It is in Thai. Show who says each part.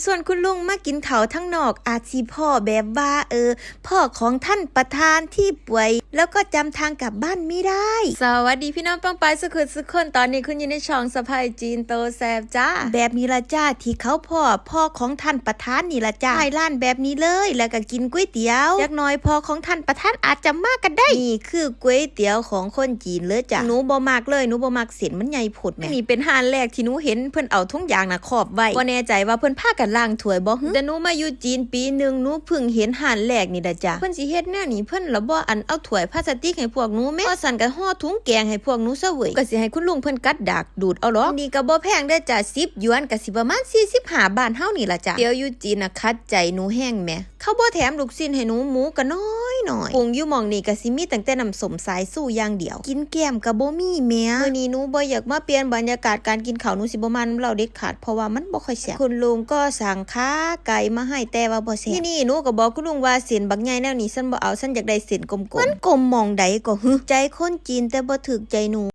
Speaker 1: ส่วนคุณลุงมากินเขาวทั้งนอกอาจสิพ่อแบบว่าพ่อของท่านประธานที่ป่วยแล้วก็จำทางกลับบ้านไม่ได้สวัสดีพี่น้องป้องไปสุขุสุขคนตอนนี้คุณอยู่ในช่องสะพายจีนโตแซบจ้าแบบนี้ละจ้าที่เขาพ่อของท่านประธานนี่ละจ้าให้ร้านแบบนี้เลยแล้วก็กินก๋วยเตี๋ยวจักหน่อยพ่อของท่านประธานอาจจะมากกันได้นี่คือก๋วยเตี๋ยวของคนจีนเลยจ้าหนูบ่มากเลยหนูบ่มากเส้นมันใหญ่ผดแม่นี่เป็นห้านแรกที่หนูเห็นเพิ่นเอาทุกอย่างน่ะครอบไว้บ่แน่ใจว่าเพิ่นพากันล้างถ้วยบ่แต่หนูมาอยู่จีนปีนึงหนูเพิ่งเห็นห้านแรกนี่ล่ะจ้ะเพิ่นสิเฮ็ดแนวนี้เพิ่นละบ่อันเอาถ้วยพลาสติกให้พวกหนูแม่พอสั่นก็ห่อถุงแกงให้พวกหนูซะเว้ยก็สิให้คุณลุงเพิ่นกัดดากดูดเอาหรอนี่ก็บ่แพงเด้อจ้ะ10หยวนก็สิประมาณ45บาทเฮานี่ล่ะจ้ะเดี๋ยวอยู่จีนน่ะคัดใจหนูแห้งแม่เขาบ่แถมลูกชิ้นให้หนูหมูก็น้อยปรุงอยู่หม่องนี่ก็สิมีตั้งแต่น้ำส้มสายสู้อย่างเดียวกินแก้มก็บ่มีแม่มื้อนี้หนูบ่อยากมาเปลี่ยนบรรยากาศการกินข้าวหนูสิบ่มาเราเด็ดขาดเพราะว่ามันบ่ค่อยแซ่บคุณลุงก็สั่งขาไก่มาให้แต่ว่าบ่แซ่บที่นี่หนูก็บอกคุณลุงว่าเส้นบักใหญ่แนวนี้ฉันบ่เอาฉันอยากได้เส้นกลมๆมันกลมหม่องใดก็ใจคนจีนแต่บ่ถูกใจหนู